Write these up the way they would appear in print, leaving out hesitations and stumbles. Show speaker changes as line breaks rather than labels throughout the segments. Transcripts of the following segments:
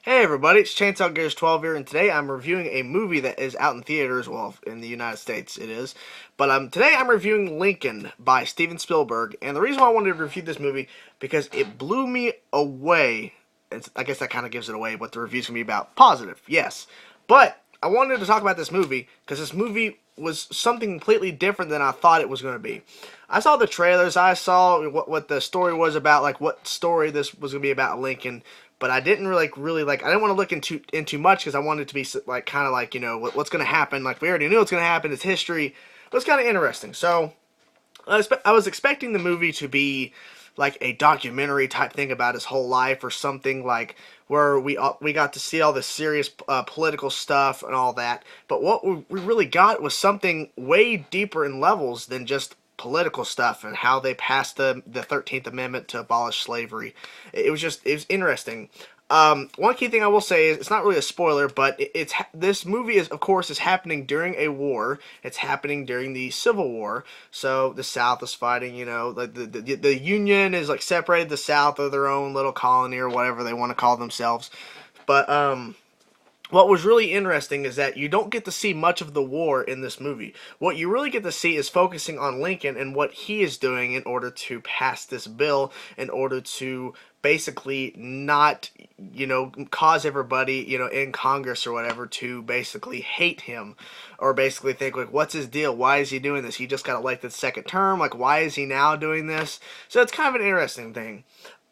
Hey everybody, it's Chainsaw Gears 12 here, and today I'm reviewing a movie that is out in theaters. Well, in the United States it is. But today I'm reviewing Lincoln by Steven Spielberg, and the reason why I wanted to review this movie, because it blew me away. I guess that kind of gives it away what the review's going to be about. Positive, yes. But I wanted to talk about this movie, because this movie was something completely different than I thought it was going to be. I saw the trailers, I saw what the story was about, like what story this was going to be about Lincoln, but I didn't really like. I didn't want to look into much because I wanted it to be like kind of like what's going to happen. Like we already knew what's going to happen. It's history. It was kind of interesting. So I was expecting the movie to be like a documentary type thing about his whole life or something like where we got to see all the serious political stuff and all that. But what we really got was something way deeper in levels than just political stuff and how they passed the 13th Amendment to abolish slavery. It was interesting. One key thing I will say is it's not really a spoiler, but this movie is, of course, is happening during a war. It's happening during the Civil War. So the South is fighting. The Union is like separated the South of their own little colony or whatever they want to call themselves. But what was really interesting is that you don't get to see much of the war in this movie. What you really get to see is focusing on Lincoln and what he is doing in order to pass this bill, in order to basically not, cause everybody, in Congress or whatever to basically hate him or basically think, like, what's his deal? Why is he doing this? He just got elected second term. Like, why is he now doing this? So it's kind of an interesting thing.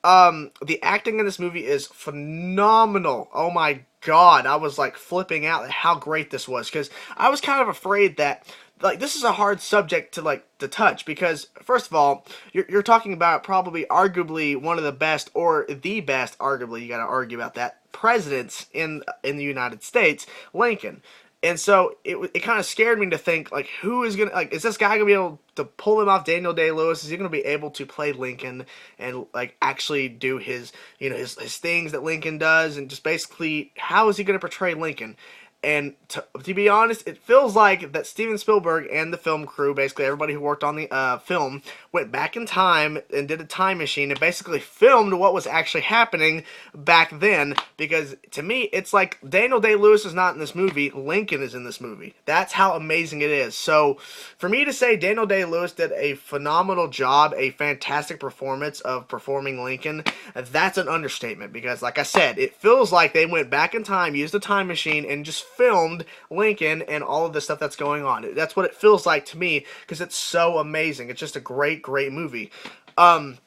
The acting in this movie is phenomenal. Oh my god, I was like flipping out at how great this was because I was kind of afraid that like this is a hard subject to touch because first of all you're talking about probably arguably one of the best or the best arguably you got to argue about that presidents in the United States, Lincoln. And so it kind of scared me to think like who is gonna like is this guy gonna be able to pull him off? Daniel Day Lewis, is he gonna be able to play Lincoln and like actually do his his things that Lincoln does and just basically how is he gonna portray Lincoln? And to be honest, it feels like that Steven Spielberg and the film crew, basically everybody who worked on the film, went back in time and did a time machine and basically filmed what was actually happening back then. Because to me, it's like Daniel Day-Lewis is not in this movie, Lincoln is in this movie. That's how amazing it is. So for me to say Daniel Day-Lewis did a phenomenal job, a fantastic performance of performing Lincoln, that's an understatement. Because like I said, it feels like they went back in time, used a time machine, and just filmed Lincoln and all of the stuff that's going on. That's what it feels like to me because it's so amazing. It's just a great movie. One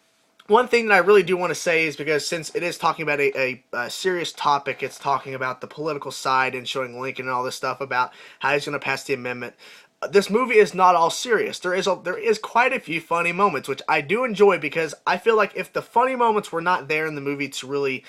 thing that I really do want to say is because since it is talking about a serious topic, it's talking about the political side and showing Lincoln and all this stuff about how he's going to pass the amendment. This movie is not all serious. There is quite a few funny moments, which I do enjoy because I feel like if the funny moments were not there in the movie to really,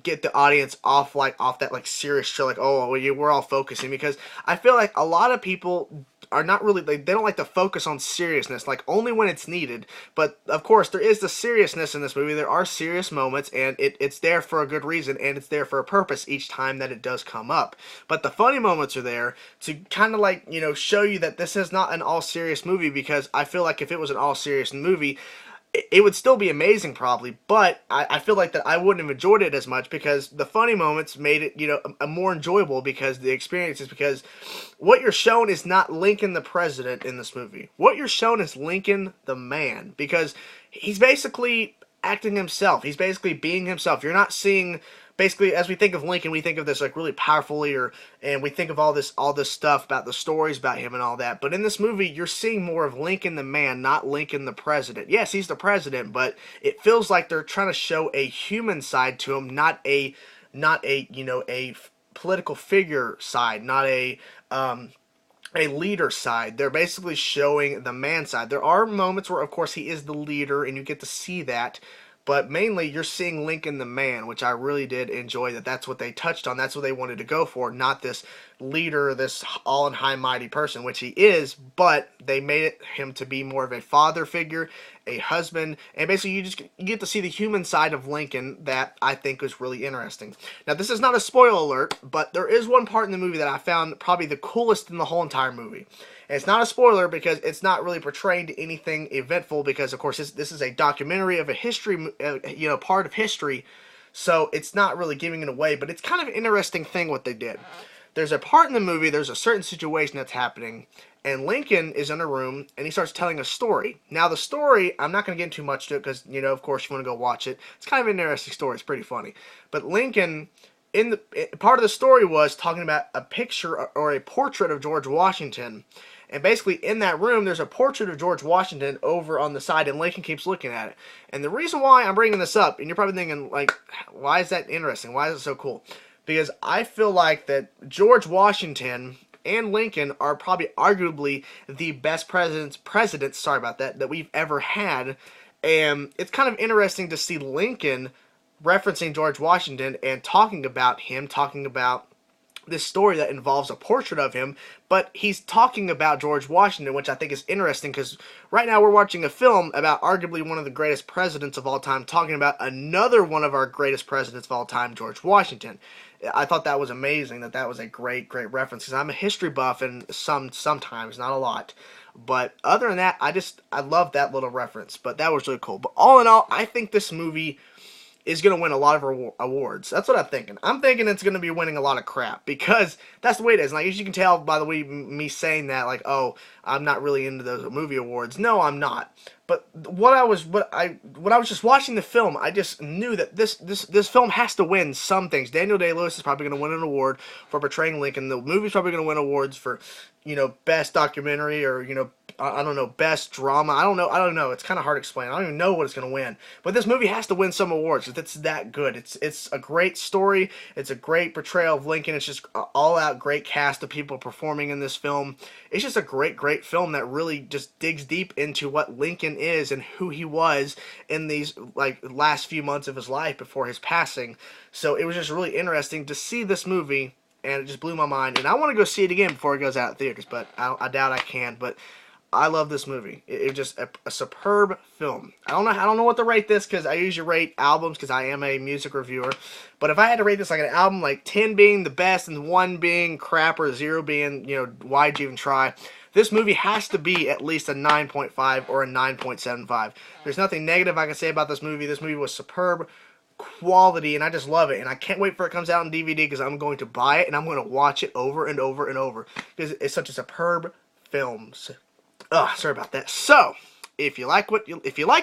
get the audience off that like serious show, like we're all focusing because I feel like a lot of people are not really they don't like to focus on seriousness like only when it's needed. But of course there is the seriousness in this movie. There are serious moments and it's there for a good reason and it's there for a purpose each time that it does come up. But the funny moments are there to kind of like show you that this is not an all serious movie because I feel like if it was an all serious movie it would still be amazing probably, but I feel like that I wouldn't have enjoyed it as much because the funny moments made it, a more enjoyable because the experience is because what you're shown is not Lincoln the president in this movie. What you're shown is Lincoln the man because he's basically acting himself. He's basically being himself. You're not seeing basically as we think of Lincoln, we think of this like really powerful leader, and we think of all this stuff about the stories about him and all that. But in this movie, you're seeing more of Lincoln the man, not Lincoln the president. Yes, he's the president, but it feels like they're trying to show a human side to him, not a a political figure side, not a leader side. They're basically showing the man side. There are moments where, of course, he is the leader, and you get to see that. But mainly, you're seeing Lincoln the man, which I really did enjoy. That's what they touched on. That's what they wanted to go for, not this leader, this all and high mighty person, which he is. But they made him to be more of a father figure, a husband, and basically you get to see the human side of Lincoln that I think was really interesting. Now, this is not a spoiler alert, but there is one part in the movie that I found probably the coolest in the whole entire movie. And it's not a spoiler because it's not really portraying anything eventful because, of course, this is a documentary of a history, part of history. so it's not really giving it away, but it's kind of an interesting thing what they did. There's a part in the movie, there's a certain situation that's happening, and Lincoln is in a room, and he starts telling a story. Now, the story, I'm not going to get into much to it, because, you know, of course, you want to go watch it. It's kind of an interesting story. It's pretty funny. But Lincoln, part of the story was talking about a picture or a portrait of George Washington. And basically, in that room, there's a portrait of George Washington over on the side, and Lincoln keeps looking at it. And the reason why I'm bringing this up, and you're probably thinking, like, why is that interesting? Why is it so cool? Because I feel like that George Washington and Lincoln are probably arguably the best presidents, sorry about that we've ever had. And it's kind of interesting to see Lincoln referencing George Washington and talking about him, talking about this story that involves a portrait of him, but he's talking about George Washington, which I think is interesting because right now we're watching a film about arguably one of the greatest presidents of all time, talking about another one of our greatest presidents of all time, George Washington. I thought that was amazing, that was a great reference, because I'm a history buff, and sometimes, not a lot. But other than that, I love that little reference, but that was really cool. But all in all, I think this movie is going to win a lot of awards. That's what I'm thinking. I'm thinking it's going to be winning a lot of crap, because that's the way it is. Like, as you can tell by the way me saying that, like, oh, I'm not really into those movie awards. No, I'm not. But when I was just watching the film, I just knew that this film has to win some things. Daniel Day-Lewis is probably going to win an award for portraying Lincoln. The movie's probably going to win awards for, you know, best documentary, or, you know, I don't know, best drama. I don't know. It's kind of hard to explain. I don't even know what it's going to win. But this movie has to win some awards. It's that good. It's a great story. It's a great portrayal of Lincoln. It's just all out great cast of people performing in this film. It's just a great film that really just digs deep into what Lincoln is and who he was in these, like, last few months of his life before his passing. So it was just really interesting to see this movie, and it just blew my mind. And I want to go see it again before it goes out in theaters, but I doubt I can. But I love this movie. It was just a superb film. I don't know what to rate this, because I usually rate albums because I am a music reviewer. But if I had to rate this like an album, like 10 being the best and 1 being crap, or 0 being, you know, why'd you even try, this movie has to be at least a 9.5 or a 9.75. There's nothing negative I can say about this movie. This movie was superb quality, and I just love it, and I can't wait for it comes out on DVD, because I'm going to buy it and I'm going to watch it over and over and over, because it's such a superb film. Sorry about that. So, if you like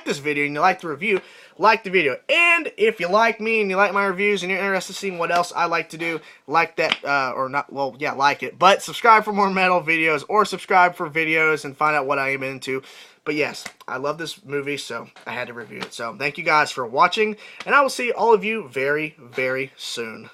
this video and you like the review, like the video. And if you like me and you like my reviews and you're interested in seeing what else I like to do, like that, or not, well, yeah, like it. But subscribe for more metal videos, or subscribe for videos and find out what I am into. But yes, I love this movie, so I had to review it. So, thank you guys for watching, and I will see all of you very, very soon.